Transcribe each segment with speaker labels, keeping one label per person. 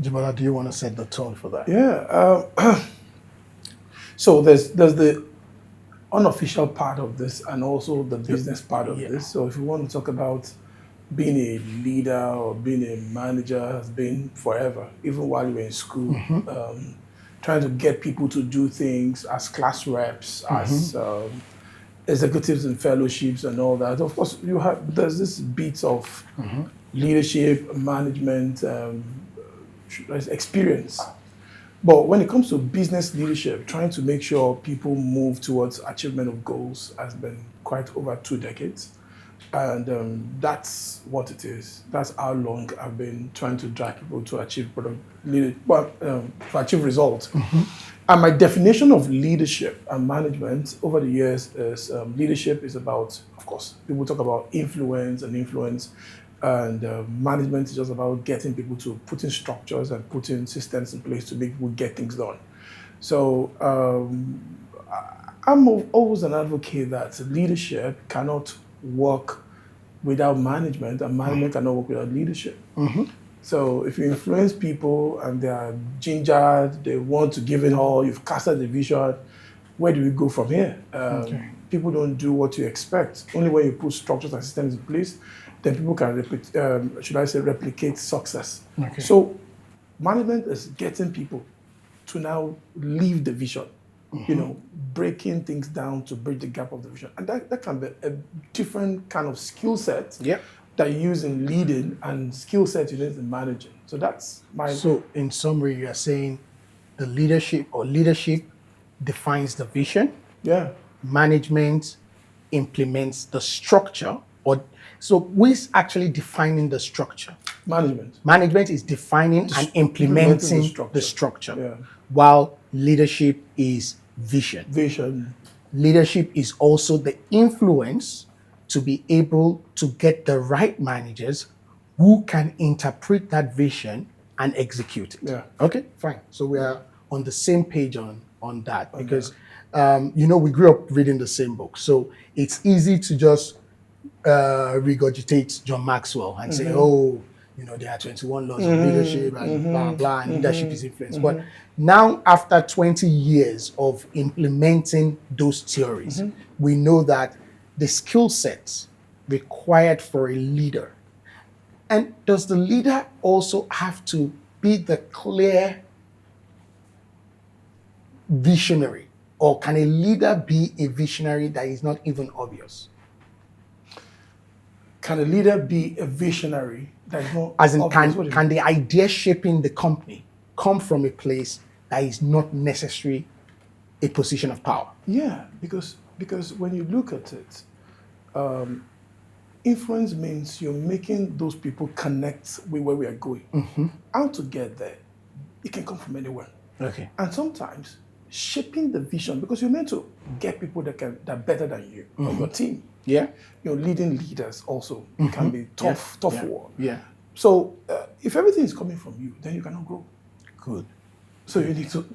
Speaker 1: Ajibola, do you want to set the tone for that?
Speaker 2: Yeah. So there's the unofficial part of this and also the business part of this. So if you want to talk about being a leader or being a manager has been forever, even while you were in school. Trying to get people to do things as class reps, as executives and fellowships and all that. Of course, there's this bit of leadership, management, experience. But when it comes to business leadership, trying to make sure people move towards achievement of goals has been quite over 2 decades. And that's what it is. That's how long I've been trying to drag people to achieve to achieve results. And my definition of leadership and management over the years is leadership is about, of course, people talk about influence, and management is just about getting people to put in structures and putting systems in place to make people get things done. So I'm always an advocate that leadership cannot work without management, and management cannot work without leadership. So if you influence people and they are gingered, they want to give it all, you've casted the vision, where do we go from here? People don't do what you expect. Only when you put structures and systems in place, then people can replicate success. So management is getting people to now leave the vision. Breaking things down to bridge the gap of the vision. And that can be a different kind of skill set that you use in leading and skill set you use in managing. So that's my...
Speaker 1: So in summary, you are saying the leadership defines the vision. Management implements the structure. So who is actually defining the structure?
Speaker 2: Management.
Speaker 1: Management is defining and implementing the structure. While leadership is vision. Leadership is also the influence to be able to get the right managers who can interpret that vision and execute it. Okay, fine. So we are on the same page on that because, we grew up reading the same book. So it's easy to just regurgitate John Maxwell and say, there are 21 laws of leadership and blah, blah, and leadership is influence. But now, after 20 years of implementing those theories, we know that the skill sets required for a leader. And does the leader also have to be the clear visionary? Or can a leader be a visionary that is not even obvious?
Speaker 2: Can a leader be a visionary that is not
Speaker 1: As in,
Speaker 2: obvious?
Speaker 1: can the idea shaping the company come from a place that is not necessarily a position of power?
Speaker 2: Yeah, because when you look at it, influence means you're making those people connect with where we are going. How to get there, it can come from anywhere. And sometimes shaping the vision, because you're meant to get people that are better than you on your team. Leading leaders also can be tough work. So if everything is coming from you, then you cannot grow.
Speaker 1: Good.
Speaker 2: So you need to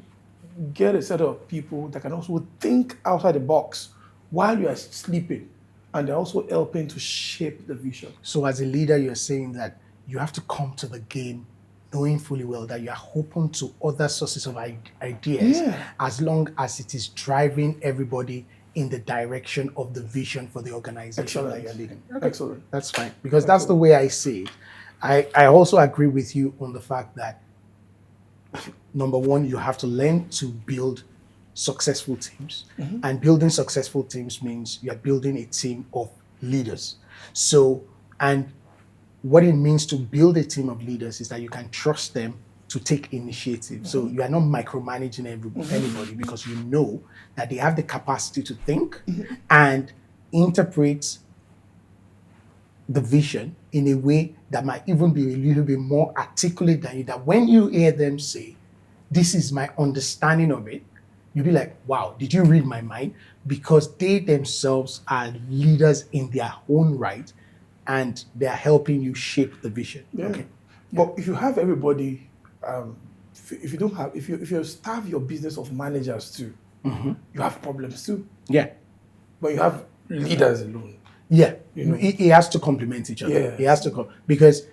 Speaker 2: get a set of people that can also think outside the box while you are sleeping, and they're also helping to shape the vision.
Speaker 1: So as a leader, you're saying that you have to come to the game knowing fully well that you are open to other sources of ideas as long as it is driving everybody in the direction of the vision for the organization that you're leading.
Speaker 2: Excellent.
Speaker 1: That's fine, because that's the way I see it. I also agree with you on the fact that, number one, you have to learn to build successful teams. And building successful teams means you're building a team of leaders. So, and what it means to build a team of leaders is that you can trust them to take initiative. So you are not micromanaging anybody because you know that they have the capacity to think and interpret the vision in a way that might even be a little bit more articulate than you. That when you hear them say, "This is my understanding of it," you'll be like, "Wow, did you read my mind?" Because they themselves are leaders in their own right, and they are helping you shape the vision.
Speaker 2: But if you have everybody, if you starve your business of managers too, you have problems too. But you have leaders alone.
Speaker 1: It has to complement each other. It has to because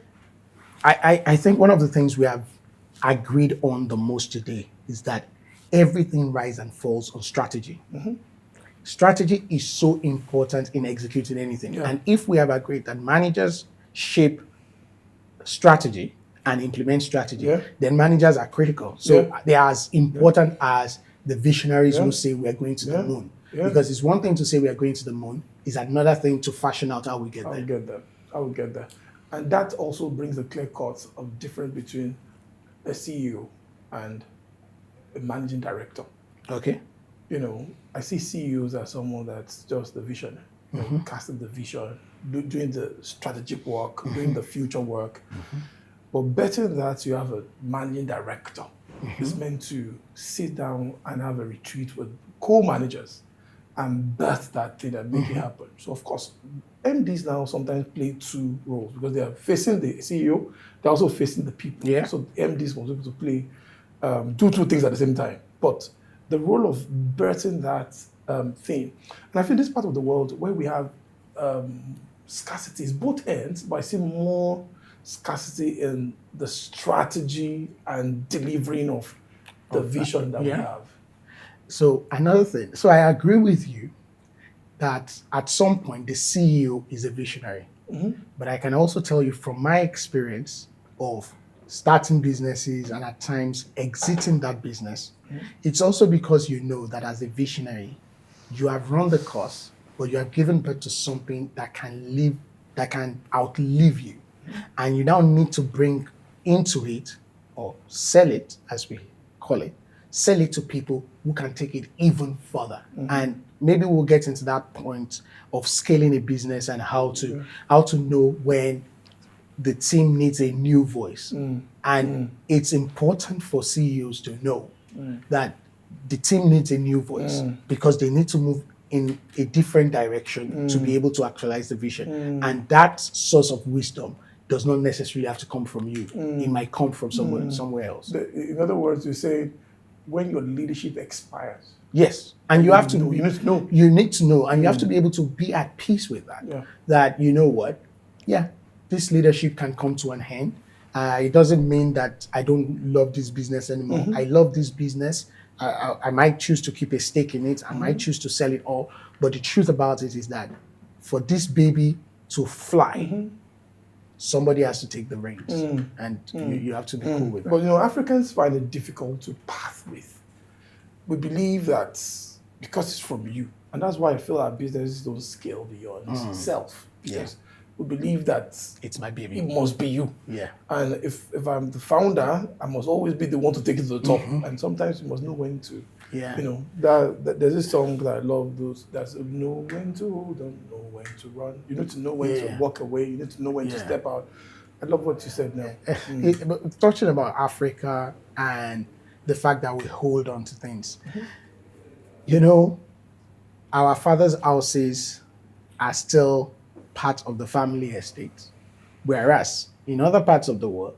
Speaker 1: I think one of the things we have agreed on the most today is that everything rises and falls on strategy. Strategy is so important in executing anything.
Speaker 2: Yeah.
Speaker 1: And if we have agreed that managers shape strategy and implement strategy,
Speaker 2: Yeah.
Speaker 1: then managers are critical. So
Speaker 2: Yeah.
Speaker 1: they are as important as the visionaries
Speaker 2: Yeah.
Speaker 1: who say we are going to the
Speaker 2: Yeah.
Speaker 1: moon.
Speaker 2: Yeah.
Speaker 1: Because it's one thing to say we are going to the moon, it's another thing to fashion out how we get
Speaker 2: I will
Speaker 1: there.
Speaker 2: get there. I will get there. And that also brings a clear cut of difference between a CEO and a managing director.
Speaker 1: Okay.
Speaker 2: You know, I see CEOs as someone that's just the vision, you know, casting the vision, doing the strategic work, doing the future work. But better than that, you have a managing director. It's meant to sit down and have a retreat with co-managers and birth that thing and make it happen. So of course, MDs now sometimes play two roles because they are facing the CEO, they're also facing the people.
Speaker 1: Yeah.
Speaker 2: So MDs must be able to play do two things at the same time. But the role of birthing that thing, and I feel this part of the world where we have scarcities, both ends, but I see more scarcity in the strategy and delivering of the vision that we
Speaker 1: Yeah.
Speaker 2: have.
Speaker 1: So another thing, so I agree with you that at some point the CEO is a visionary. But I can also tell you from my experience of starting businesses and at times exiting that business, it's also because you know that as a visionary, you have run the course, but you have given birth to something that can outlive you. And you now need to bring into it or sell it, as we call it, sell it to people who can take it even further. And maybe we'll get into that point of scaling a business and how to know when the team needs a new voice. And it's important for CEOs to know that the team needs a new voice because they need to move in a different direction to be able to actualize the vision. And that source of wisdom does not necessarily have to come from you. It might come from somewhere else.
Speaker 2: In other words, you say when your leadership expires.
Speaker 1: Yes, and you have to
Speaker 2: know. You need to know.
Speaker 1: You need to know, and you have to be able to be at peace with that.
Speaker 2: Yeah.
Speaker 1: That you know what, yeah, this leadership can come to an end. It doesn't mean that I don't love this business anymore. I love this business. I might choose to keep a stake in it. I might choose to sell it all. But the truth about it is that for this baby to fly, somebody has to take the reins, and you have to be cool with that.
Speaker 2: But you know, Africans find it difficult to path with. We believe that because it's from you, and that's why I feel our businesses don't scale beyond self. Because we believe that
Speaker 1: It's my baby.
Speaker 2: it must be you.
Speaker 1: Yeah.
Speaker 2: And if I'm the founder, I must always be the one to take it to the top. And sometimes you must know when to.
Speaker 1: Yeah.
Speaker 2: You know, that there's this song that I love. Those that's know when to hold on, know when to run. You need to know when to walk away. You need to know when to step out. I love what you said now.
Speaker 1: But talking about Africa and the fact that we hold on to things, you know, our fathers' houses are still part of the family estate, whereas in other parts of the world,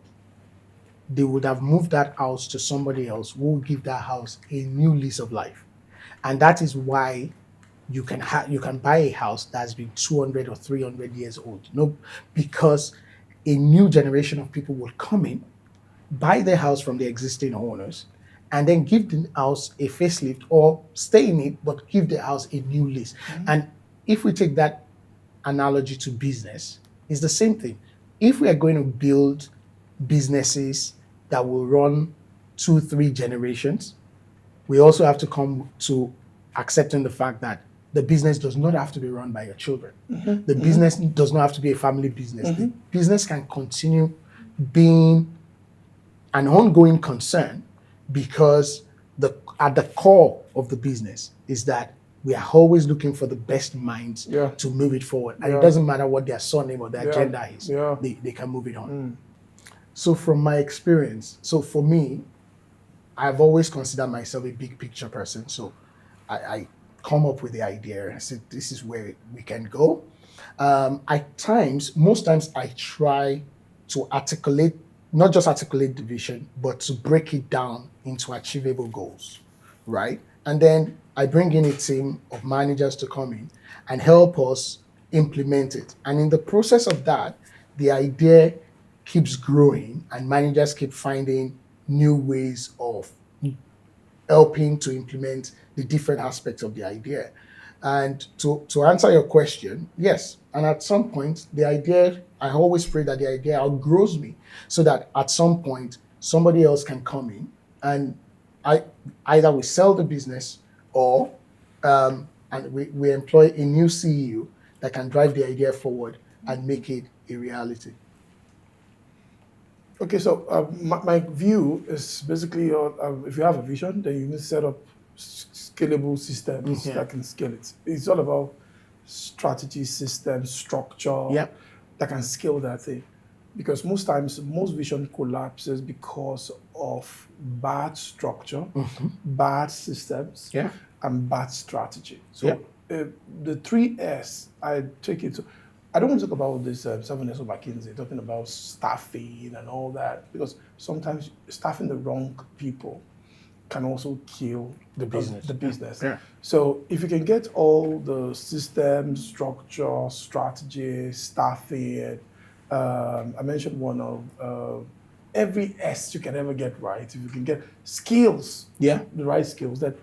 Speaker 1: they would have moved that house to somebody else who will give that house a new lease of life. And that is why you can buy a house that's been 200 or 300 years old. No, because a new generation of people will come in, buy the house from the existing owners, and then give the house a facelift or stay in it, but give the house a new lease. And if we take that analogy to business, it's the same thing. If we are going to build businesses that will run 2-3 generations, we also have to come to accepting the fact that the business does not have to be run by your children. The business does not have to be a family business. The business can continue being an ongoing concern because at the core of the business is that we are always looking for the best minds to move it forward. And it doesn't matter what their surname or their gender is. They can move it on. So from my experience, so for me, I've always considered myself a big picture person. So I come up with the idea and I said, this is where we can go. Most times I try to not just articulate the vision, but to break it down into achievable goals, right? And then I bring in a team of managers to come in and help us implement it. And in the process of that, the idea keeps growing and managers keep finding new ways of helping to implement the different aspects of the idea. And to answer your question, yes. And at some point, the idea, I always pray that the idea outgrows me so that at some point, somebody else can come in and I either we sell the business or and we employ a new CEO that can drive the idea forward and make it a reality.
Speaker 2: Okay, so my view is basically if you have a vision, then you need to set up scalable systems that can scale it. It's all about strategy, systems, structure that can scale that thing. Because most times, most vision collapses because of bad structure, bad systems, and bad strategy. So the 3S, I take it to, I don't want to talk about this 7S of McKinsey, talking about staffing and all that, because sometimes staffing the wrong people can also kill
Speaker 1: The business.
Speaker 2: The business.
Speaker 1: Yeah.
Speaker 2: So if you can get all the systems, structure, strategy, staffing, I mentioned one of every S you can ever get right. If you can get skills, the right skills, that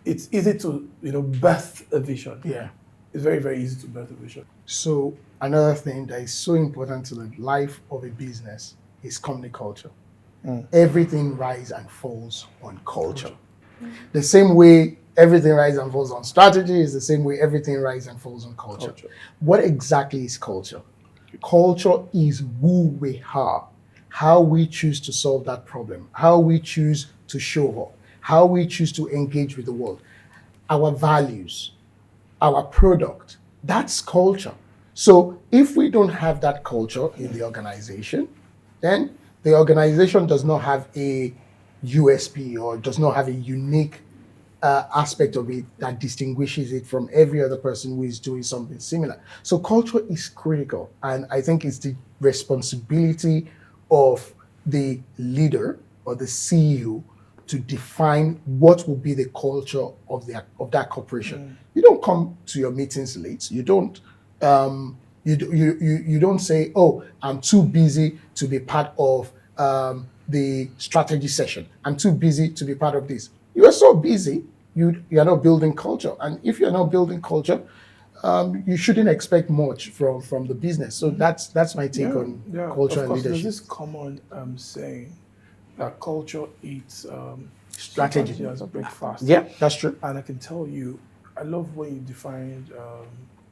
Speaker 2: it's easy to birth a vision.
Speaker 1: Yeah.
Speaker 2: It's very, very easy to birth a vision.
Speaker 1: So another thing that is so important to the life of a business is company culture. Everything rises and falls on culture. The same way everything rises and falls on strategy is the same way everything rises and falls on culture. What exactly is culture? Culture is who we are, how we choose to solve that problem, how we choose to show up, how we choose to engage with the world, our values, our product. That's culture. So if we don't have that culture in the organization, then the organization does not have a USP or does not have a unique aspect of it that distinguishes it from every other person who is doing something similar. So culture is critical, and I think it's the responsibility of the leader or the CEO to define what will be the culture of that corporation. You don't come to your meetings late. You don't you don't say, "Oh, I'm too busy to be part of the strategy session. I'm too busy to be part of this." You are so busy, you are not building culture. And if you're not building culture, you shouldn't expect much from the business. So that's my take on culture and leadership.
Speaker 2: There's this common saying that culture eats
Speaker 1: Strategy
Speaker 2: as breakfast.
Speaker 1: Yeah, that's true.
Speaker 2: And I can tell you, I love when you defined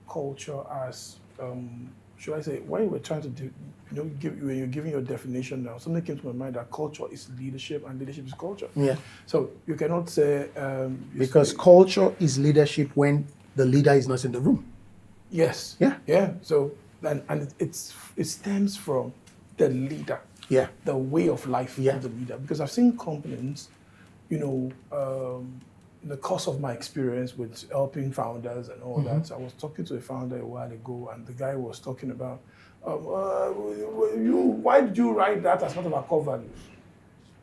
Speaker 2: culture as, should I say, when you were trying to do, when you're giving your definition now, something came to my mind that culture is leadership and leadership is culture.
Speaker 1: Yeah.
Speaker 2: So you cannot say...
Speaker 1: because culture is leadership when the leader is not in the room.
Speaker 2: Yes.
Speaker 1: Yeah.
Speaker 2: Yeah. So, and it stems from the leader.
Speaker 1: Yeah.
Speaker 2: The way of life of the leader. Because I've seen companies, in the course of my experience with helping founders and all that, I was talking to a founder a while ago, and the guy was talking about, why did you write that as part of our core values?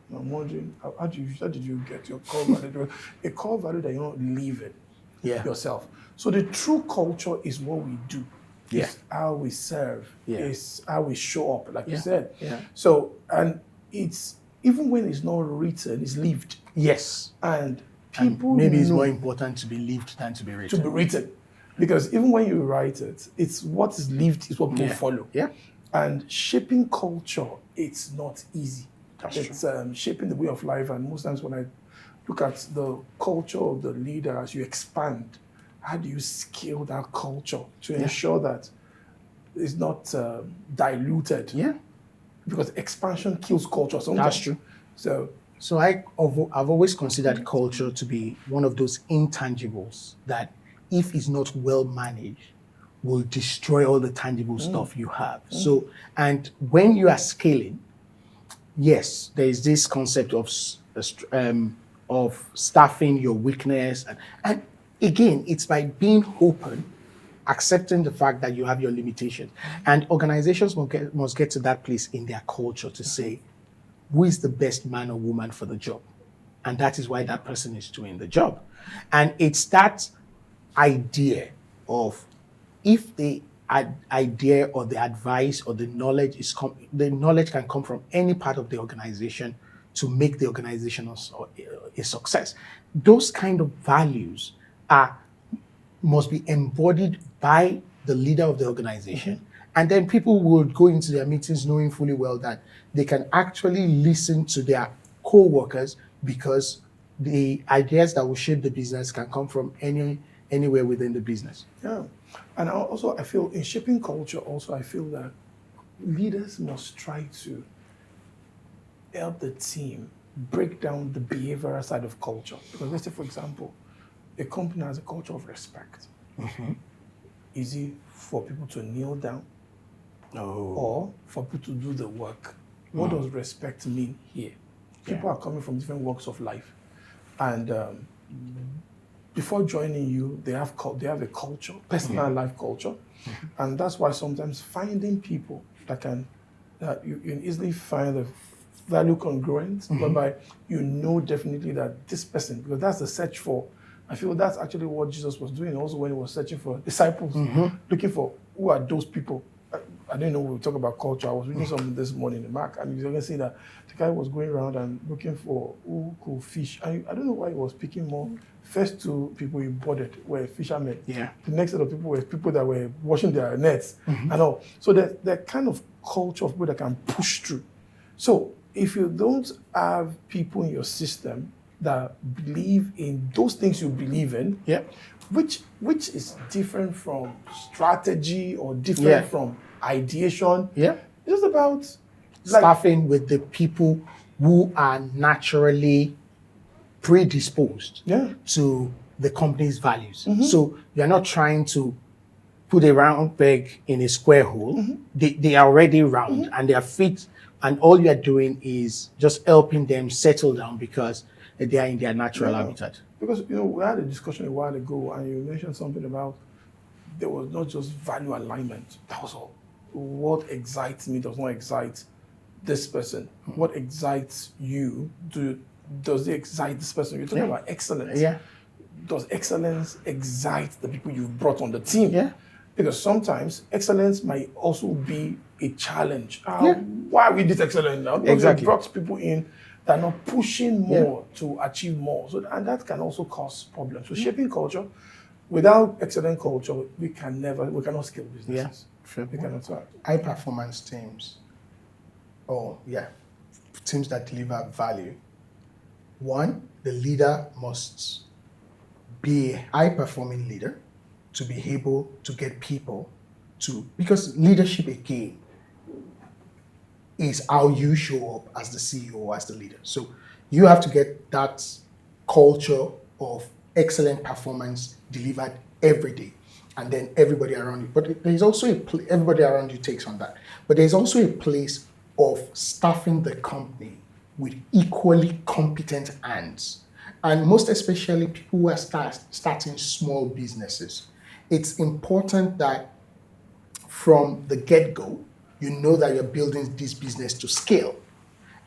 Speaker 2: And I'm wondering, how did you get your core value? A core value that you're not living yourself. So the true culture is what we do. It's how we serve. It's how we show up, like you said.
Speaker 1: Yeah.
Speaker 2: So, and it's, even when it's not written, it's lived.
Speaker 1: Yes.
Speaker 2: And people
Speaker 1: maybe it's more important to be lived than to be written.
Speaker 2: To be written. Because even when you write it, it's what is lived is what people follow.
Speaker 1: Yeah.
Speaker 2: And shaping culture, it's not easy.
Speaker 1: It's
Speaker 2: shaping the way of life. And most times when I look at the culture of the leader as you expand, how do you scale that culture to ensure that it's not diluted?
Speaker 1: Yeah.
Speaker 2: Because expansion kills culture sometimes.
Speaker 1: That's true.
Speaker 2: So
Speaker 1: I've always considered culture to be one of those intangibles that, if it's not well managed, will destroy all the tangible stuff you have. So, and when you are scaling, yes, there is this concept of staffing your weakness, and again, it's by being open, accepting the fact that you have your limitations, and organizations must get to that place in their culture to say, who is the best man or woman for the job? And that is why that person is doing the job. And it's that idea of, if the idea or the advice or the knowledge the knowledge can come from any part of the organization, to make the organization a success. Those kind of values must be embodied by the leader of the organization. And then people will go into their meetings knowing fully well that they can actually listen to their co-workers, because the ideas that will shape the business can come from anywhere within the business.
Speaker 2: Yeah. And I feel in shaping culture also, I feel that leaders must try to help the team break down the behavioral side of culture. Because let's say, for example, a company has a culture of respect. Is it for people to kneel down or for people to do the work? What does respect mean here? People are coming from different walks of life. And before joining you, they have a culture, personal life culture. And that's why sometimes finding people that you can easily find a value congruent, whereby you know definitely that this person, because that's the search for. I feel that's actually what Jesus was doing also when he was searching for disciples, looking for who are those people. I didn't know we would talk about culture. I was reading something this morning in Mark, and you can see that the guy was going around and looking for who could fish. I don't know why he was picking more. First two people he boarded were fishermen.
Speaker 1: Yeah.
Speaker 2: The next set of people were people that were washing their nets and all. So that kind of culture of people that can push through. So if you don't have people in your system that believe in those things you believe in, which is different from strategy or different from ideation. It's just about
Speaker 1: staffing with the people who are naturally predisposed to the company's values. So you're not trying to put a round peg in a square hole. They are already round and they are fit, and all you're doing is just helping them settle down because they are in their natural habitat.
Speaker 2: Because we had a discussion a while ago, and you mentioned something about there was not just value alignment. That was all. What excites me does not excite this person. What excites you does it excite this person? You're talking about excellence. Does excellence excite the people you've brought on the team? Because sometimes excellence might also be a challenge. Why are we this excellent now? Because you brought people in that are not pushing more to achieve more. So, and that can also cause problems. So shaping culture, without excellent culture, we cannot scale businesses. We cannot.
Speaker 1: High performance teams, teams that deliver value. One, the leader must be a high performing leader to be able to get people because leadership again is how you show up as the CEO or as the leader. So you have to get that culture of excellent performance delivered every day, and then everybody around you. But there's also everybody around you takes on that. But there's also a place of staffing the company with equally competent hands. And most especially people who are starting small businesses. It's important that from the get-go, you know that you're building this business to scale.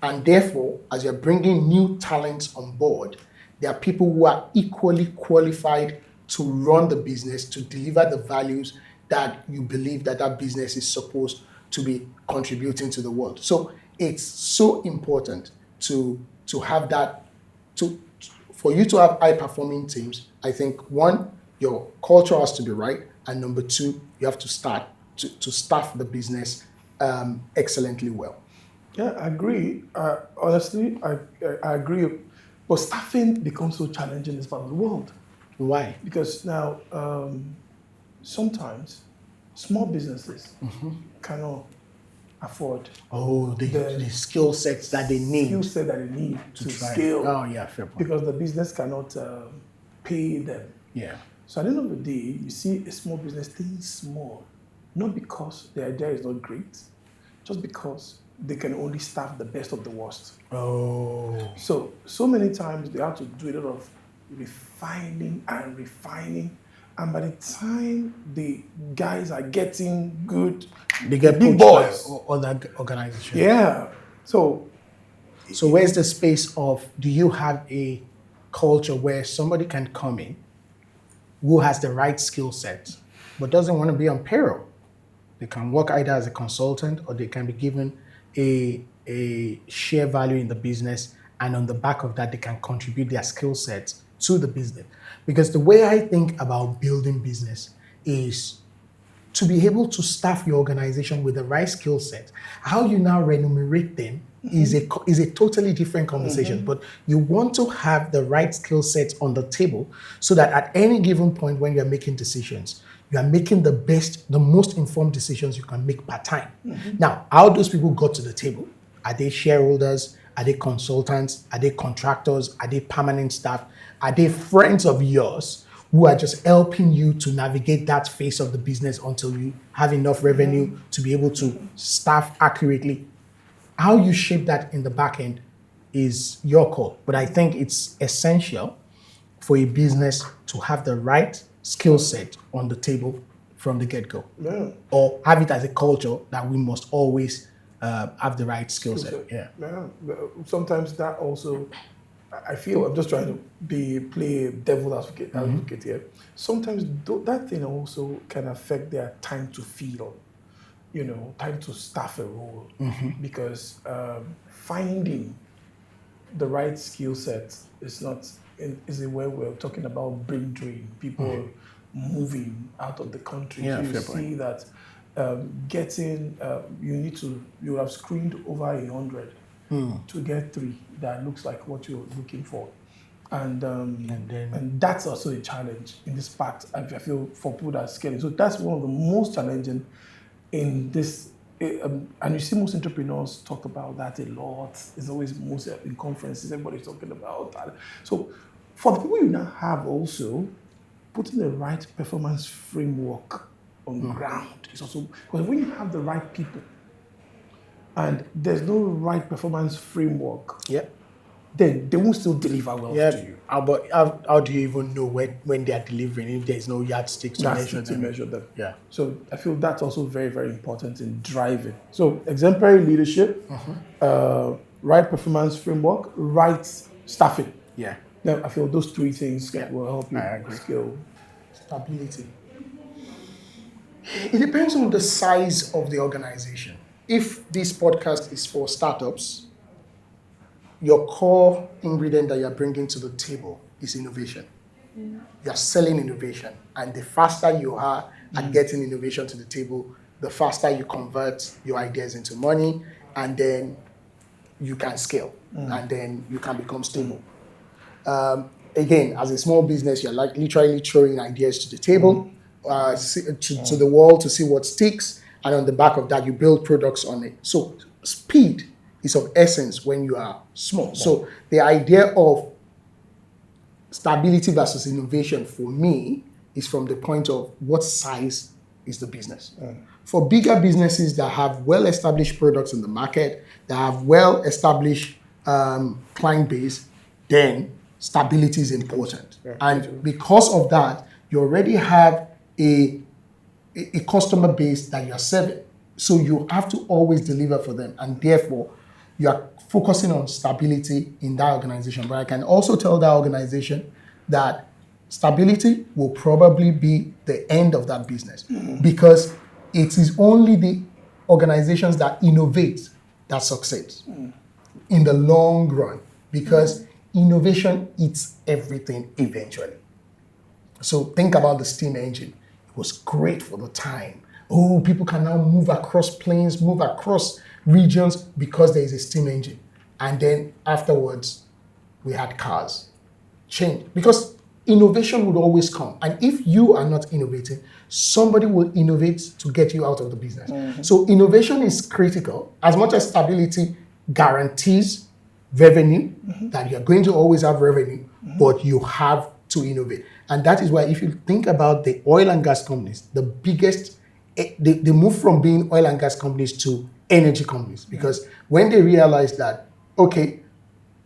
Speaker 1: And therefore, as you're bringing new talents on board, there are people who are equally qualified to run the business, to deliver the values that you believe that business is supposed to be contributing to the world. So it's so important to have that, for you to have high-performing teams. I think, one, your culture has to be right, and number two, you have to start to staff the business excellently well.
Speaker 2: Yeah, I agree. Honestly, I agree. But staffing becomes so challenging in this part of the world.
Speaker 1: Why?
Speaker 2: Because now, sometimes small businesses cannot afford
Speaker 1: the skill sets that they need.
Speaker 2: Skill set that they need to scale.
Speaker 1: Oh, yeah, fair point.
Speaker 2: Because the business cannot pay them.
Speaker 1: Yeah.
Speaker 2: So at the end of the day, you see a small business staying small, not because the idea is not great, just because they can only staff the best of the worst. So many times they have to do a lot of refining, and by the time the guys are getting good,
Speaker 1: they get
Speaker 2: big boys
Speaker 1: or that organization.
Speaker 2: Yeah. So
Speaker 1: where's the space of, do you have a culture where somebody can come in who has the right skill set but doesn't want to be on payroll? They can work either as a consultant or they can be given a a share value in the business, and on the back of that, they can contribute their skill sets to the business. Because the way I think about building business is to be able to staff your organization with the right skill set. How you now remunerate them is a totally different conversation. But you want to have the right skill sets on the table so that at any given point when you're making decisions, you are making the most informed decisions you can make per time. Now, how those people got to the table? Are they shareholders? Are they consultants? Are they contractors? Are they permanent staff? Are they friends of yours who are just helping you to navigate that phase of the business until you have enough revenue to be able to staff accurately? How you shape that in the back end is your call. But I think it's essential for a business to have the right skill set on the table from the get-go.
Speaker 2: Yeah.
Speaker 1: Or have it as a culture that we must always have the right skill set. Yeah.
Speaker 2: But sometimes that also, I feel, I'm just trying to play devil advocate here. Sometimes that thing also can affect their time to feel, time to staff a role. Because finding the right skill set is a way we're talking about brain drain, people moving out of the country.
Speaker 1: Yeah,
Speaker 2: so you
Speaker 1: fair
Speaker 2: see
Speaker 1: point.
Speaker 2: that you have screened over 100 to get 3 that looks like what you're looking for. And that's also a challenge in this part, I feel, for people that are scaling. So that's one of the most challenging in this. And you see most entrepreneurs talk about that a lot. It's always most in conferences, everybody's talking about that. So for the people you now have also, putting the right performance framework on the ground is also, because when you have the right people and there's no right performance framework, then they won't still deliver well to you.
Speaker 1: But how do you even know when they are delivering if there's no yardstick to measure them? Yeah.
Speaker 2: So I feel that's also very, very important in driving. So exemplary leadership, right performance framework, right staffing.
Speaker 1: Yeah.
Speaker 2: Now I feel those 3 things will help you scale.
Speaker 1: Stability. It depends on the size of the organization. If this podcast is for startups, your core ingredient that you're bringing to the table is innovation. You're selling innovation. And the faster you are at getting innovation to the table, the faster you convert your ideas into money, and then you can scale, and then you can become stable. Again, as a small business, you're like literally throwing ideas to the table, to the wall to see what sticks, and on the back of that, you build products on it. So speed is of essence when you are small. So the idea of stability versus innovation for me is from the point of what size is the business. For bigger businesses that have well-established products in the market, that have well-established client base, then stability is important. And because of that, you already have a customer base that you're serving. So you have to always deliver for them. And therefore, you are focusing on stability in that organization. But I can also tell that organization that stability will probably be the end of that business, because it is only the organizations that innovate that succeed in the long run, because innovation eats everything eventually. So think about the steam engine. It was great for the time. Oh, people can now move across plains, move across regions because there is a steam engine. And then afterwards, we had cars. Change. Because innovation would always come. And if you are not innovating, somebody will innovate to get you out of the business. So innovation is critical. As much as stability guarantees revenue, that you're going to always have revenue, but you have to innovate. And that is why if you think about the oil and gas companies, the biggest, they move from being oil and gas companies to energy companies, because when they realize that, okay,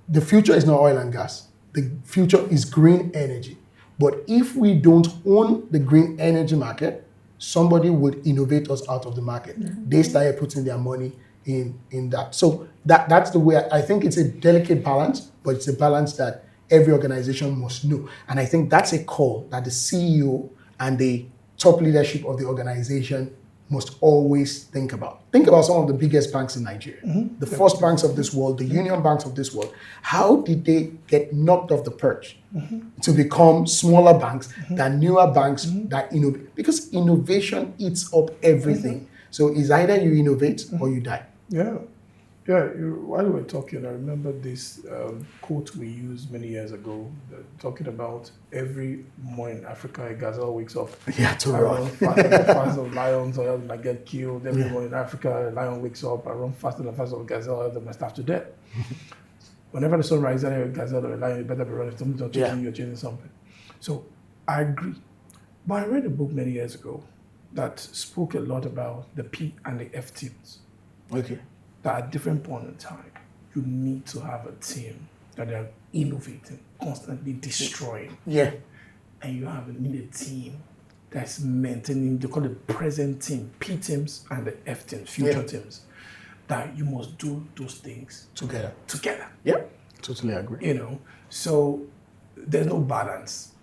Speaker 1: the future is not oil and gas, the future is green energy. But if we don't own the green energy market, somebody would innovate us out of the market. They started putting their money in that. So that's the way I think it's a delicate balance, but it's a balance that every organization must know. And I think that's a call that the CEO and the top leadership of the organization must always think about. Think about some of the biggest banks in Nigeria, the first banks of this world, the union banks of this world. How did they get knocked off the perch to become smaller banks than newer banks that innovate? Because innovation eats up everything. So it's either you innovate or you die.
Speaker 2: Yeah. Yeah, while we were talking, I remember this quote we used many years ago, talking about every morning in Africa, a gazelle wakes up.
Speaker 1: Yeah, to
Speaker 2: I
Speaker 1: run.
Speaker 2: run faster than fast of lions, or else I get killed. Every morning in Africa, a lion wakes up. I run faster than fast of a gazelle, or else I starve to death. Whenever the sun rises, a gazelle or a lion, you better be running. Something's not changing, you're changing something. So I agree. But I read a book many years ago that spoke a lot about the P and the F teams.
Speaker 1: Okay.
Speaker 2: That at different point in time, you need to have a team that are innovating, constantly destroying.
Speaker 1: Yeah.
Speaker 2: And you need a team that's maintaining, they call it present team, P teams and the F teams, future teams. That you must do those things
Speaker 1: Together.
Speaker 2: Yeah.
Speaker 1: Totally agree.
Speaker 2: So there's no balance.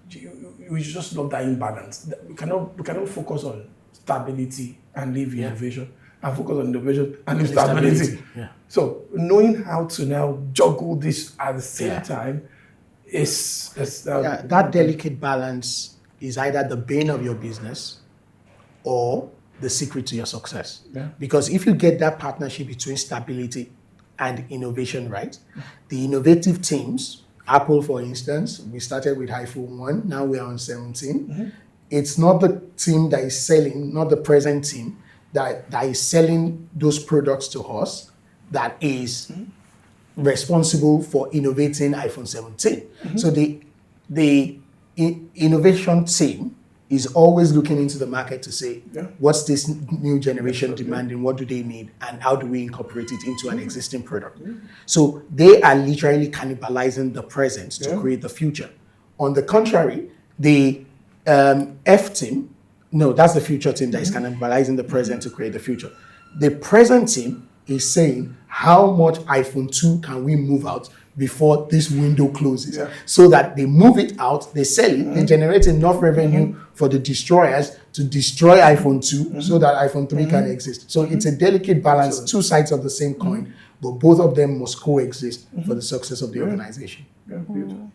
Speaker 2: We just love that imbalance. We cannot focus on stability and leave innovation. And focus on innovation and stability.
Speaker 1: Yeah.
Speaker 2: So knowing how to now juggle this at the same time is
Speaker 1: that delicate balance is either the bane of your business or the secret to your success.
Speaker 2: Yeah.
Speaker 1: Because if you get that partnership between stability and innovation right, the innovative teams, Apple for instance, we started with iPhone 1, now we're on 17. It's not the team that is selling, not the present team, that is selling those products to us that is responsible for innovating iPhone 17. So the innovation team is always looking into the market to say, what's this new generation demanding, what do they need, and how do we incorporate it into an existing product? So they are literally cannibalizing the present to create the future. On the contrary, the F team, no, that's the future team that is cannibalizing the present to create the future. The present team is saying, how much iPhone 2 can we move out before this window closes? So that they move it out, they sell it, they generate enough revenue for the destroyers to destroy iPhone 2 so that iPhone 3 can exist. So it's a delicate balance, two sides of the same coin, but both of them must coexist for the success of the organization.
Speaker 2: Yeah, beautiful.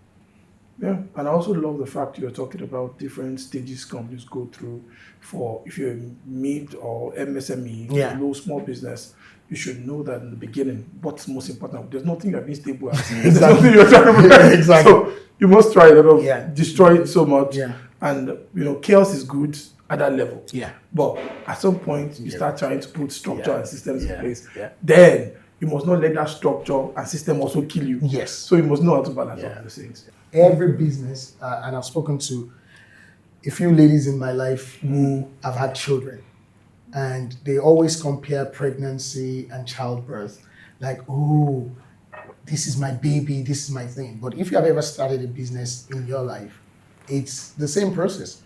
Speaker 2: Yeah, and I also love the fact you're talking about different stages companies go through for, if you're mid or MSME, low small business, you should know that in the beginning, what's most important. There's nothing you're being stable at. There's nothing you're trying to exactly. So you must try to destroy it so much. And chaos is good at that level. But at some point, you start trying to put structure and systems in place. Then you must not let that structure and system also kill you. So you must know how to balance all those things.
Speaker 1: Every business, and I've spoken to a few ladies in my life who have had children, and they always compare pregnancy and childbirth. Like, oh, this is my baby, this is my thing. But if you have ever started a business in your life, it's the same process.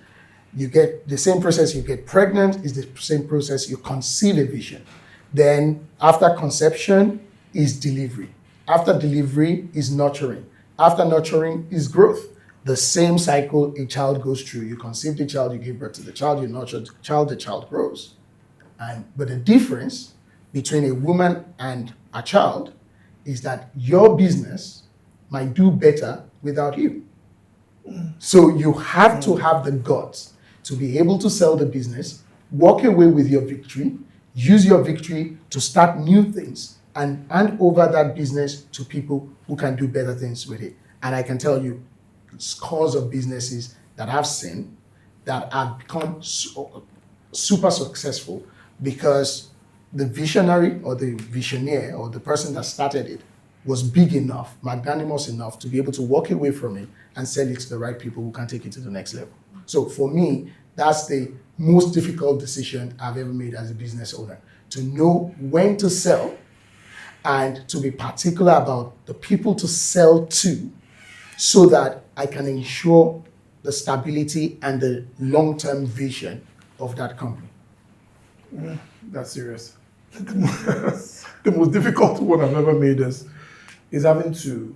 Speaker 1: You get the same process, you get pregnant, is the same process, you conceive a vision. Then after conception is delivery. After delivery is nurturing. After nurturing is growth. The same cycle a child goes through. You conceive the child, you give birth to the child, you nurture the child grows. But the difference between a woman and a child is that your business might do better without you. So you have to have the guts to be able to sell the business, walk away with your victory, use your victory to start new things, and hand over that business to people who can do better things with it. And I can tell you, scores of businesses that I've seen that have become super successful because the visionary or the visionaire or the person that started it was big enough, magnanimous enough to be able to walk away from it and sell it to the right people who can take it to the next level. So for me, that's the most difficult decision I've ever made as a business owner, to know when to sell and to be particular about the people to sell to so that I can ensure the stability and the long-term vision of that company.
Speaker 2: That's serious. The most difficult one I've ever made is having to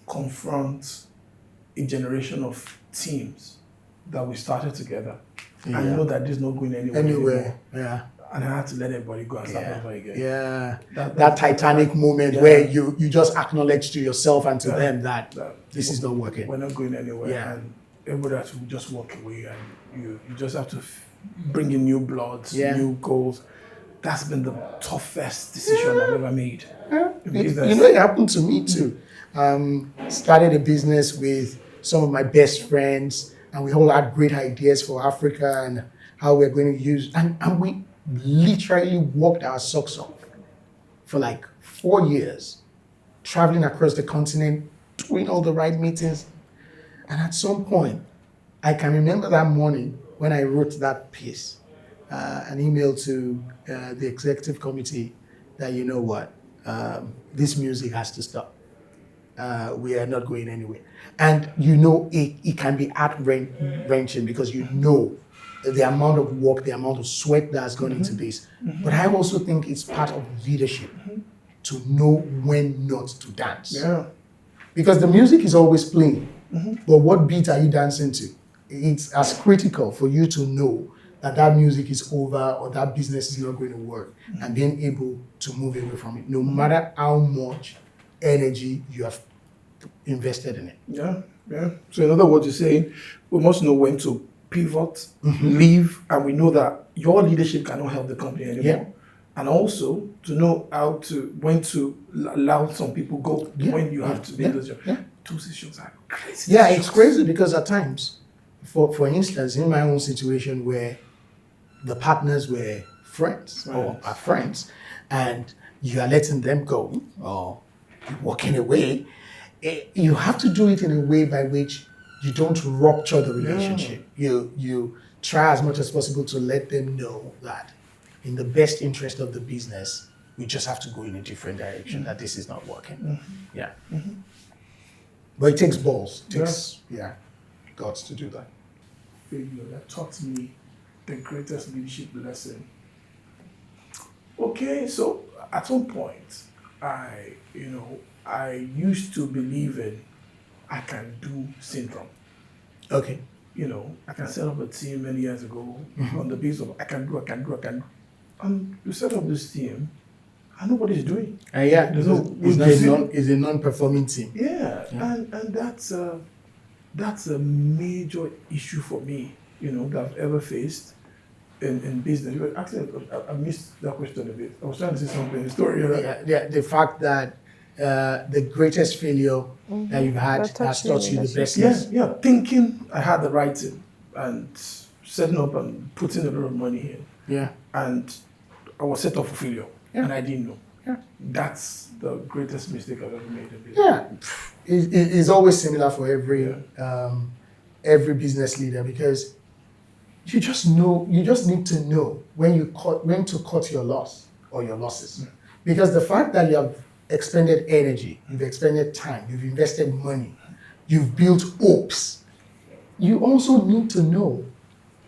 Speaker 2: confront a generation of teams that we started together I know that this is not going anywhere.
Speaker 1: Anywhere. Yeah.
Speaker 2: And I had to let everybody go and start over again.
Speaker 1: Yeah. That Titanic moment where you just acknowledge to yourself and to them that this is not working.
Speaker 2: We're not going anywhere.
Speaker 1: Yeah.
Speaker 2: And everybody has to just walk away, and you just have to bring in new bloods, new goals. That's been the toughest decision I've ever made.
Speaker 1: It happened to me too. Started a business with some of my best friends, and we all had great ideas for Africa and how we're going to use, and we literally worked our socks off for like 4 years, traveling across the continent, doing all the right meetings. And at some point, I can remember that morning when I wrote that piece, an email to the executive committee that, you know what, this music has to stop. We are not going anywhere. And you know, it can be heart-wrenching because you know the amount of work, the amount of sweat that's gone into this. But I also think it's part of leadership to know when not to dance.
Speaker 2: Yeah.
Speaker 1: Because the music is always playing. But what beat are you dancing to? It's as critical for you to know that music is over or that business is not going to work and being able to move away from it, no matter how much energy you have invested in it.
Speaker 2: Yeah. So in other words, you're saying we must know when to pivot, leave, and we know that your leadership cannot help the company anymore.
Speaker 1: Yeah.
Speaker 2: And also to know when to allow some people go, when you have to make those jobs. Those decisions are crazy.
Speaker 1: Yeah, it's crazy because at times, for instance, in my own situation where the partners were friends or are friends, and you are letting them go or walking away, you have to do it in a way by which you don't rupture the relationship. You try as much as possible to let them know that in the best interest of the business, we just have to go in a different direction, that this is not working. Yeah. But it takes balls. It takes, guts to do that.
Speaker 2: Failure that taught me the greatest leadership lesson. Okay, so at some point, I used to believe in I can do syndrome.
Speaker 1: Okay.
Speaker 2: I can set up a team many years ago on the basis of I can do. And you set up this team, and nobody's doing.
Speaker 1: It's a non-performing team.
Speaker 2: Yeah. And that's a major issue for me, that I've ever faced in business. Actually, I missed that question a bit. I was trying to say something in the story.
Speaker 1: The fact that the greatest failure that you've had has taught you the best lesson.
Speaker 2: Yeah, thinking I had the right thing and setting up and putting a lot of money in.
Speaker 1: Yeah.
Speaker 2: And I was set up for failure, and I didn't know.
Speaker 1: Yeah.
Speaker 2: That's the greatest mistake I've ever made in business.
Speaker 1: Yeah. It's always similar for every business leader, because you just need to know when to cut your loss or your losses. Because the fact that you have expended energy, you've expended time, you've invested money, you've built hopes, you also need to know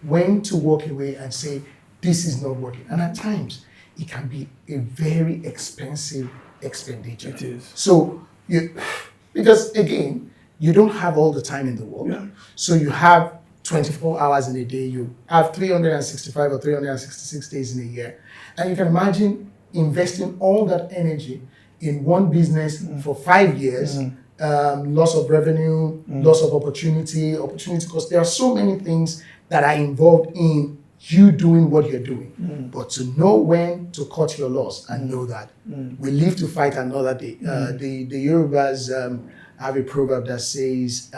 Speaker 1: when to walk away and say, this is not working. And at times, it can be a very expensive expenditure.
Speaker 2: It is.
Speaker 1: So, because again, you don't have all the time in the world.
Speaker 2: Yeah.
Speaker 1: So you have 24 hours in a day, you have 365 or 366 days in a year. And you can imagine investing all that energy in one business for 5 years, loss of revenue, loss of opportunity cost. There are so many things that are involved in you doing what you're doing. But to know when to cut your loss and know that we live to fight another day. The Yorubas have a proverb that says,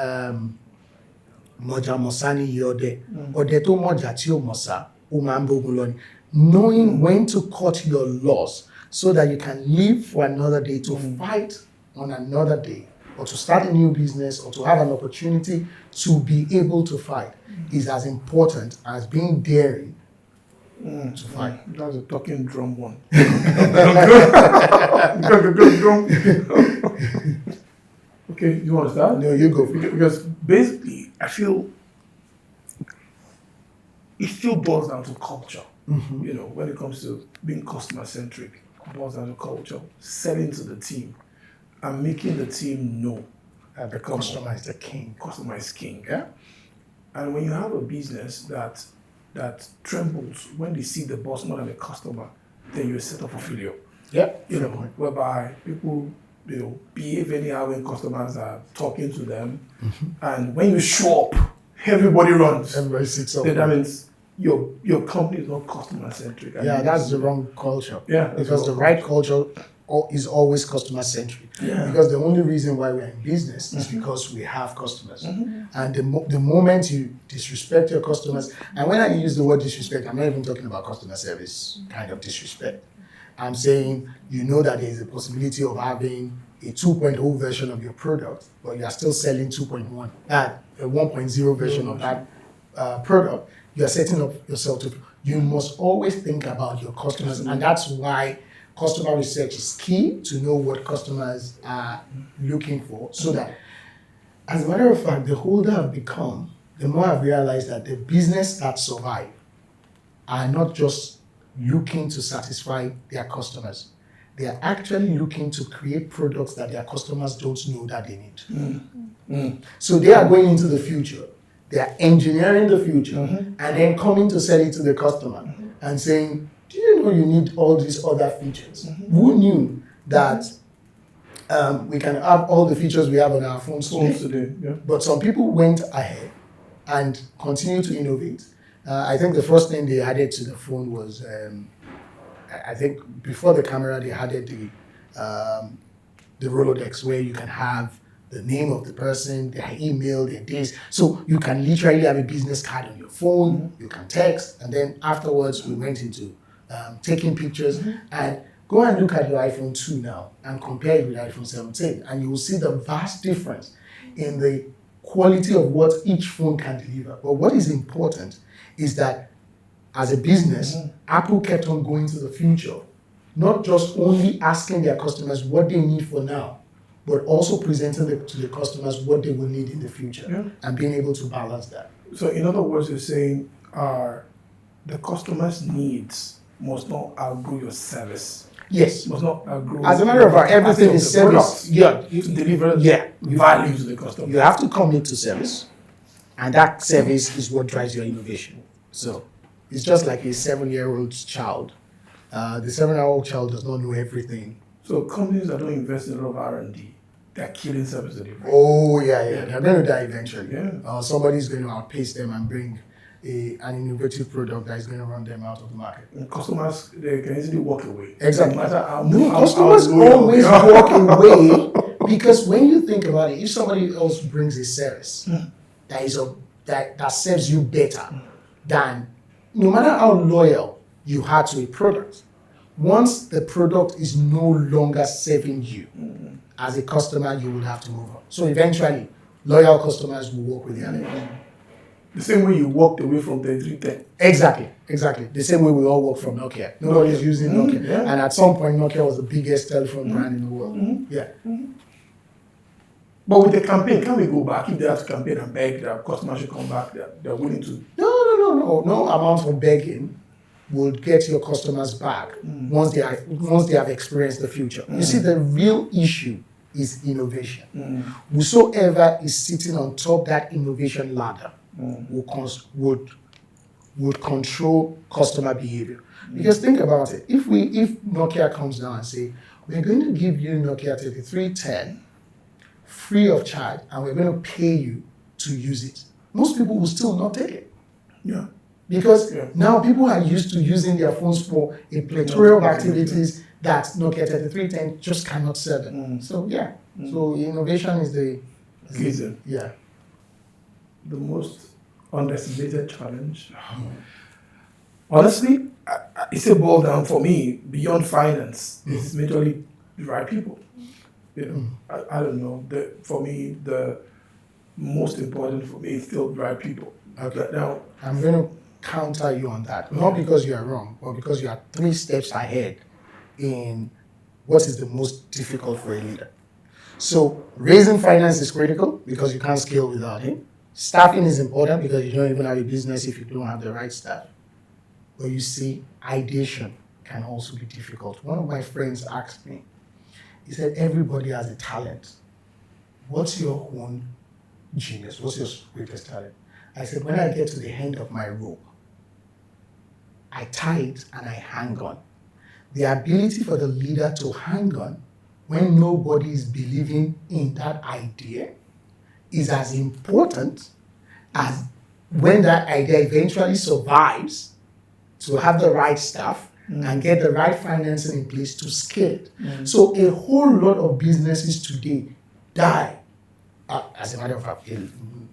Speaker 1: Moja mosani yode, odeto moja ti o mosa, umamboguloni. Knowing when to cut your loss so that you can live for another day, to fight on another day, or to start a new business, or to have an opportunity to be able to fight is as important as being daring to fight.
Speaker 2: That's a talking drum one. Okay, you want to start?
Speaker 1: No, you go.
Speaker 2: Because basically, I feel it still boils down to culture. When it comes to being customer-centric, it boils down to culture, selling to the team, and making the team know
Speaker 1: that the customer is the king.
Speaker 2: Customer is king.
Speaker 1: Yeah.
Speaker 2: And when you have a business that that trembles when they see the boss more than the customer, then you're set up for failure.
Speaker 1: Yeah.
Speaker 2: Whereby people behave anyhow when customers are talking to them, and when you show up, everybody runs.
Speaker 1: Everybody sits up.
Speaker 2: Then that means your company is not customer centric.
Speaker 1: Yeah, that's the wrong culture.
Speaker 2: Yeah,
Speaker 1: because the right culture is always customer centric.
Speaker 2: Yeah.
Speaker 1: Because the only reason why we're in business is because we have customers. And the moment you disrespect your customers, and when I use the word disrespect, I'm not even talking about customer service kind of disrespect. I'm saying you know that there is a possibility of having a 2.0 version of your product, but you are still selling 2.1, a 1.0 version of that product. You are setting up yourself to. You must always think about your customers, and that's why customer research is key to know what customers are looking for. So that, as a matter of fact, the older I've become, the more I've realized that the business that survive are not just looking to satisfy their customers. They are actually looking to create products that their customers don't know that they need. So they are going into the future. They are engineering the future and then coming to sell it to the customer and saying, do you know you need all these other features? Who knew that we can have all the features we have on our phones today?
Speaker 2: Yeah.
Speaker 1: But some people went ahead and continued to innovate. I think the first thing they added to the phone was, I think before the camera, they added the Rolodex, where you can have the name of the person, their email, their dates. So you can literally have a business card on your phone, you can text, and then afterwards we went into taking pictures. And go and look at your iPhone 2 now and compare it with iPhone 17, and you will see the vast difference in the quality of what each phone can deliver. But what is important is that as a business, Apple kept on going to the future, not just only asking their customers what they need for now, but also presenting to the customers what they will need in the future, and being able to balance that.
Speaker 2: So in other words, you're saying the customer's needs must not outgrow your service.
Speaker 1: Yes.
Speaker 2: Must not outgrow.
Speaker 1: As a matter of fact, everything is service.
Speaker 2: Yeah. You deliver value to the customer.
Speaker 1: You have to commit to service, and that service is what drives your innovation. So it's just like a 7-year-old child. The 7-year-old child does not know everything.
Speaker 2: So companies that don't invest in a lot of R&D, they're killing service delivery.
Speaker 1: Oh, yeah. They're going to die eventually.
Speaker 2: Yeah.
Speaker 1: Somebody's going to outpace them and bring an innovative product that is going to run them out of the market.
Speaker 2: And customers, they can easily walk away.
Speaker 1: Exactly.
Speaker 2: No matter how
Speaker 1: customers always walk away, because when you think about it, if somebody else brings a service that serves you better than, no matter how loyal you had to a product, once the product is no longer serving you as a customer, you will have to move on. So eventually, loyal customers will walk with the other.
Speaker 2: The same way you walked away from the 310.
Speaker 1: Exactly. The same way we all walk from Nokia. Nobody's using Nokia.
Speaker 2: Yeah.
Speaker 1: And at some point, Nokia was the biggest telephone brand in the world. Yeah.
Speaker 2: But with the campaign, can we go back? If they have to campaign and beg that customers should come back, they're willing to.
Speaker 1: No amount of begging will get your customers back once they have experienced the future. You see, the real issue is innovation. Whosoever is sitting on top that innovation ladder would control customer behavior. Because think about it. If Nokia comes down and say, we're going to give you Nokia 3310 free of charge, and we're going to pay you to use it, most people will still not take it.
Speaker 2: Yeah.
Speaker 1: Because now people are used to using their phones for a plethora of activities that Nokia 3310 just cannot serve them. So so innovation is the
Speaker 2: reason.
Speaker 1: Yeah.
Speaker 2: The most underestimated challenge. Honestly, it's a boil down for me beyond finance. It's majorly the right people. I don't know. For me, the most important for me is still the right people.
Speaker 1: Okay.
Speaker 2: Now,
Speaker 1: I'm going to counter you on that. Not because you are wrong, but because you are 3 steps ahead in what is the most difficult for a leader. So raising finance is critical because you can't scale without it. Staffing is important because you don't even have a business if you don't have the right staff. But you see, ideation can also be difficult. One of my friends asked me, he said, everybody has a talent. What's your own genius? What's your greatest talent? I said, when I get to the end of my rope, I tie it and I hang on. The ability for the leader to hang on when nobody is believing in that idea is as important as when that idea eventually survives, to have the right staff and get the right financing in place to scale it. So a whole lot of businesses today die, as a matter of fact,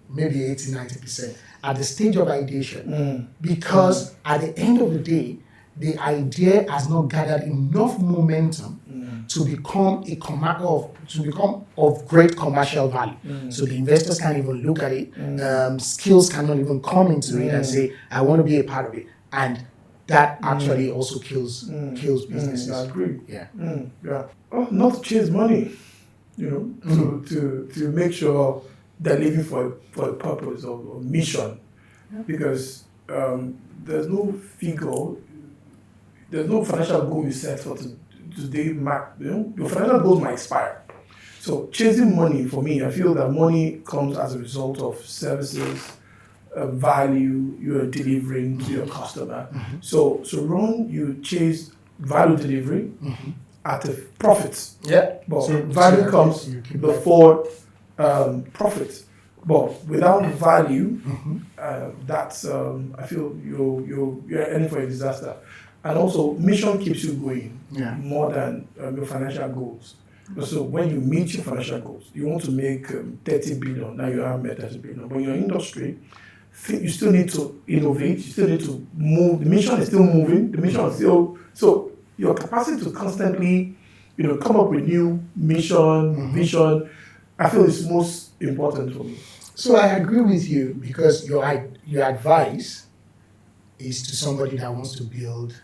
Speaker 1: maybe 80, 90% at the stage of ideation, because at the end of the day, the idea has not gathered enough momentum to become of great commercial value. So the investors can't even look at it. Skills cannot even come into it and say, I want to be a part of it. And that actually also kills businesses.
Speaker 2: I agree.
Speaker 1: Yeah.
Speaker 2: Yeah. Oh, not to chase money, to make sure they're living for a purpose or mission, because there's no financial goal you set for today. Your financial goals might expire. So chasing money, for me, I feel that money comes as a result of services, value you're delivering to your customer. So you chase value delivery at a profit.
Speaker 1: Yeah.
Speaker 2: But
Speaker 1: So
Speaker 2: value comes before profit. But without value, that's I feel you're ending for a disaster. And also, mission keeps you going more than your financial goals. So when you meet your financial goals, you want to make 30 billion. Now you have made 30 billion. But in your industry, you still need to innovate. You still need to move. The mission is still moving. The mission is still so. Your capacity to constantly, come up with new mission, vision, I feel is most important for me.
Speaker 1: So I agree with you, because your advice is to somebody that wants to build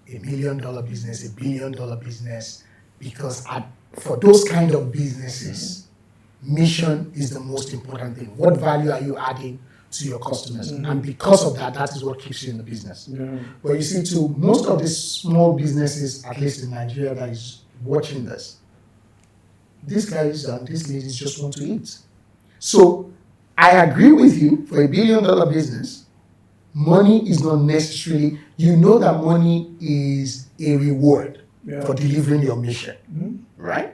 Speaker 1: $1 million business, $1 billion business, because for those kind of businesses, mission is the most important thing. What value are you adding to your customers? And because of that, that is what keeps you in the business. But you see, to most of these small businesses, at least in Nigeria, that is watching this, these guys and these ladies just want to eat. So I agree with you, for $1 billion business, money is not necessarily, that money is a reward for delivering your mission, right?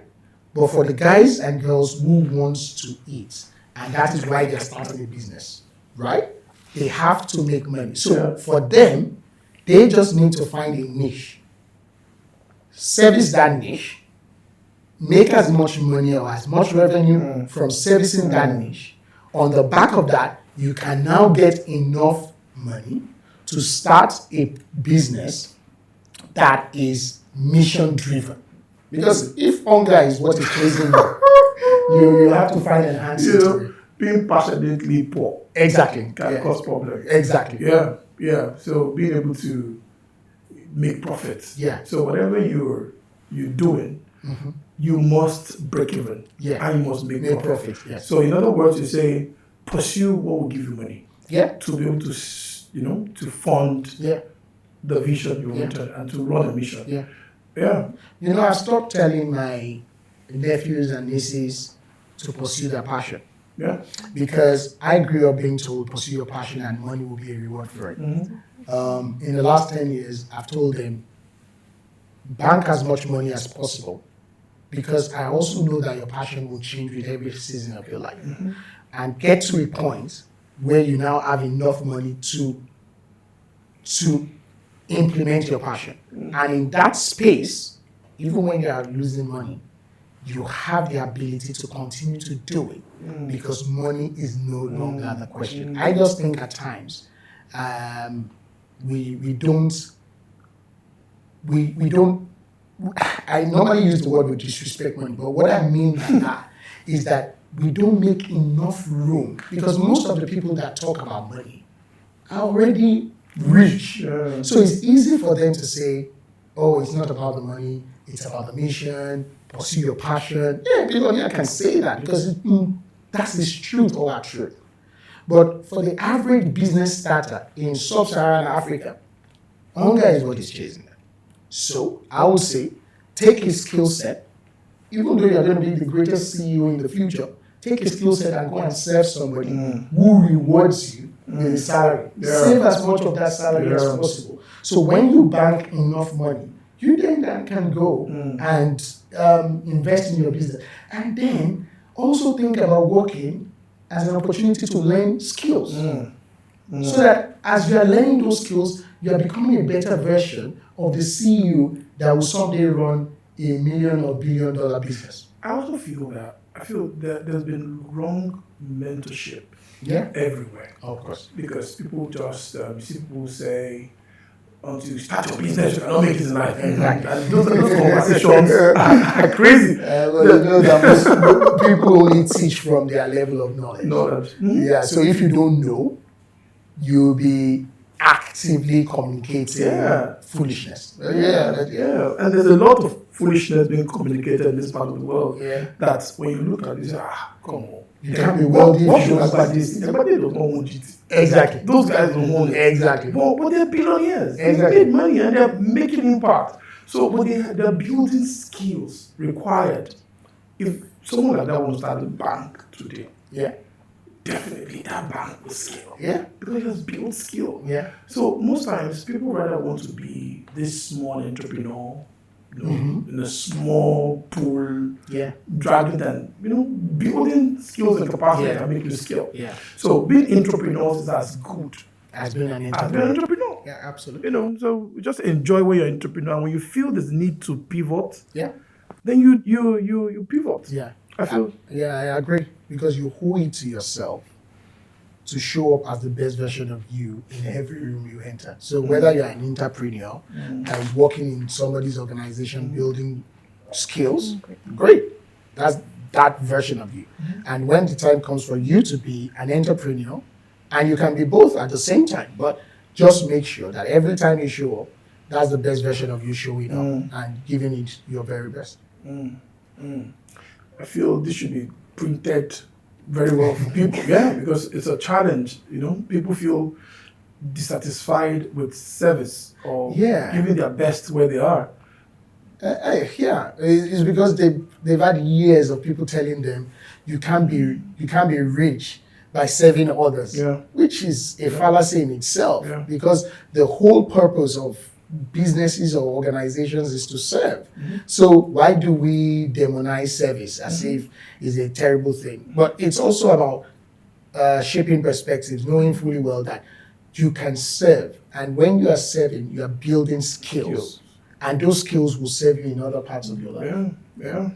Speaker 1: But for the guys and girls who wants to eat, and that is why they're starting a business, right? They have to make money. So for them, they just need to find a niche, service that niche, make as much money or as much revenue from servicing that niche. On the back of that, you can now get enough money to start a business that is mission driven. Because if hunger is what is chasing you have to find an answer to it.
Speaker 2: Being passionately poor
Speaker 1: Exactly.
Speaker 2: can cause problems.
Speaker 1: Exactly.
Speaker 2: Yeah. So being able to make profits.
Speaker 1: Yeah.
Speaker 2: So whatever you're doing, you must break even.
Speaker 1: Yeah.
Speaker 2: And you must make profit.
Speaker 1: Yes.
Speaker 2: So in other words, you say pursue what will give you money.
Speaker 1: Yeah.
Speaker 2: To be able to to fund the vision you wanted and to run a mission.
Speaker 1: Yeah. I stopped telling my nephews and nieces to pursue their passion.
Speaker 2: Yeah.
Speaker 1: Because I grew up being told, pursue your passion and money will be a reward for it. In the last 10 years, I've told them, bank as much money as possible, because I also know that your passion will change with every season of your life. And get to a point where you now have enough money to implement your passion. And in that space, even when you are losing money, you have the ability to continue to do it, because money is no longer the question. I just think at times we don't. I normally use the word with disrespect money, but what I mean by that is that we don't make enough room, because most of the people that talk about money are already rich. So it's easy for them to say, oh, it's not about the money, it's about the mission, pursue your passion. Yeah, billionaire can say that, because that's the truth or our truth. But for the average business starter in sub-Saharan Africa, hunger is what is chasing them. So I would say, take a skill set, even though you're going to be the greatest CEO in the future, take a skill set and go and serve somebody who rewards you the salary.
Speaker 2: Yeah.
Speaker 1: Save as much of that salary as
Speaker 2: Yeah.
Speaker 1: possible. So when you bank enough money, you then can go and invest in your business. And then also think about working as an opportunity to learn skills. So that as you are learning those skills, you are becoming a better version of the CEO that will someday run a $1 or $1 billion business.
Speaker 2: I also feel that there's been wrong mentorship everywhere.
Speaker 1: Of course.
Speaker 2: Because people just you see people say, until you start your business, you cannot make it in life. And those conversations are crazy.
Speaker 1: Well, you know that most people only teach from their level of knowledge. Yeah, so if you don't know, you'll be actively communicating foolishness.
Speaker 2: Yeah. And there's a lot of foolishness being communicated in this part of the world.
Speaker 1: Yeah.
Speaker 2: That when you look at it, you say, come on.
Speaker 1: You can't be wealthy.
Speaker 2: What should I this? Everybody does not want it.
Speaker 1: Exactly.
Speaker 2: Those guys don't want it.
Speaker 1: Exactly.
Speaker 2: But they're billionaires.
Speaker 1: Exactly.
Speaker 2: They made money and they're making impact. So, but they're building skills required. If someone like that wants to start a bank today, definitely that bank will scale.
Speaker 1: Yeah.
Speaker 2: Because it has built skill.
Speaker 1: Yeah.
Speaker 2: So most times people rather want to be this small entrepreneur, in a small pool, dragging than building skills and capacity that make you scale.
Speaker 1: Yeah.
Speaker 2: So being entrepreneurs is as good
Speaker 1: As being an
Speaker 2: as being an
Speaker 1: entrepreneur.
Speaker 2: entrepreneur.
Speaker 1: Yeah, absolutely.
Speaker 2: So just enjoy when you're an entrepreneur. When you feel there's need to pivot, then you pivot.
Speaker 1: Yeah.
Speaker 2: I feel
Speaker 1: I agree, because you owe it to yourself to show up as the best version of you in every room you enter. So whether you're an entrepreneur and working in somebody's organization, building skills, great. That's that version of you. And when the time comes for you to be an entrepreneur, and you can be both at the same time, but just make sure that every time you show up, that's the best version of you showing up and giving it your very best.
Speaker 2: I feel this should be printed very well for people. Because it's a challenge. People feel dissatisfied with service or giving their best where they are.
Speaker 1: It's because they've had years of people telling them you can't be rich by serving others, which is a fallacy in itself. Because the whole purpose of businesses or organizations is to serve. So why do we demonize service as if it's a terrible thing? But it's also about shaping perspectives, knowing fully well that you can serve, and when you are serving, you are building skills, and those skills will serve you in other parts of your life.
Speaker 2: Yeah.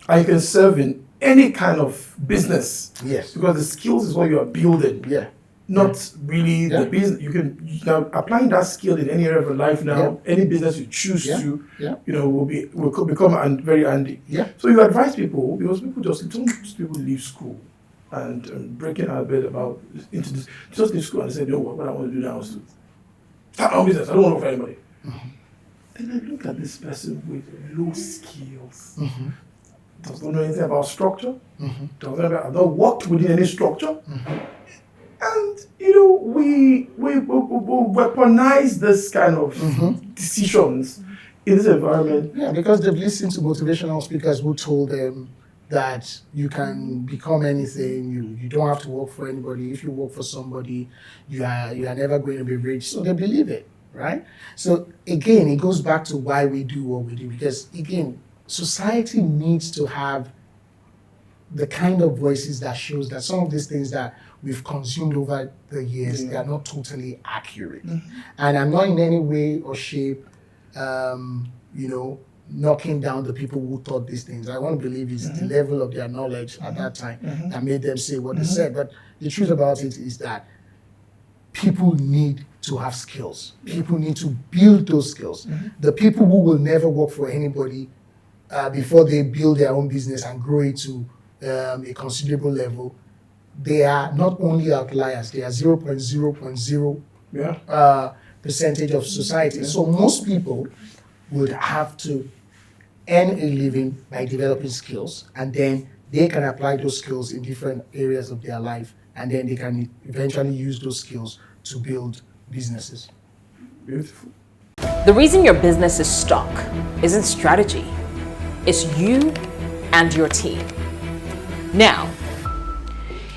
Speaker 2: And you can serve in any kind of business.
Speaker 1: Yes.
Speaker 2: Because the skills is what you are building. Not really the business. You can now applying that skill in any area of your life now. Any business you choose to, will become very handy. So you advise people, because some people leave school and breaking our bed about into this. Just leave school and say, no, what I want to do now is to start my own business. I don't want to work for anybody. Then I look at this person with low skills. Doesn't know anything about structure. Doesn't know about, I've not worked within any structure. And we weaponize this kind of decisions in this environment.
Speaker 1: Yeah, because they've listened to motivational speakers who told them that you can become anything. You don't have to work for anybody. If you work for somebody, you are never going to be rich. So they believe it, right? So again, it goes back to why we do what we do. Because again, society needs to have the kind of voices that shows that some of these things that we've consumed over the years, they are not totally accurate. And I'm not in any way or shape, knocking down the people who thought these things. I want to believe it's the level of their knowledge at that time that made them say what they said. But the truth about it is that people need to have skills. People need to build those skills. The people who will never work for anybody before they build their own business and grow it to a considerable level, they are not only outliers, they are 0.0.0 percentage of society. So most people would have to earn a living by developing skills, and then they can apply those skills in different areas of their life, and then they can eventually use those skills to build businesses.
Speaker 2: Beautiful.
Speaker 3: The reason your business is stuck isn't strategy, it's you and your team. Now,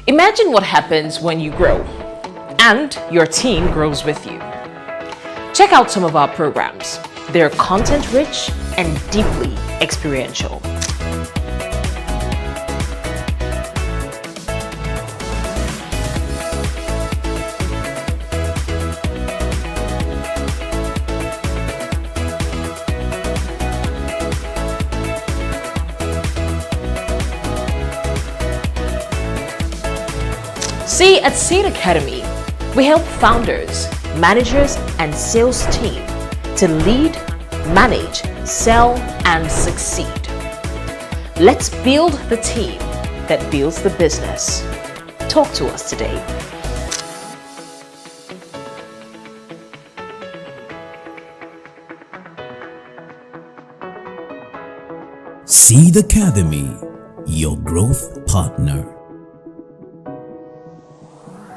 Speaker 3: imagine what happens when you grow. and your team grows with you. Check out some of our programs. They're content-rich and deeply experiential. See, at Ceed Academy, we help founders, managers, and sales team to lead, manage, sell, and succeed. Let's build the team that builds the business. Talk to us today.
Speaker 4: Ceed Academy, your growth partner.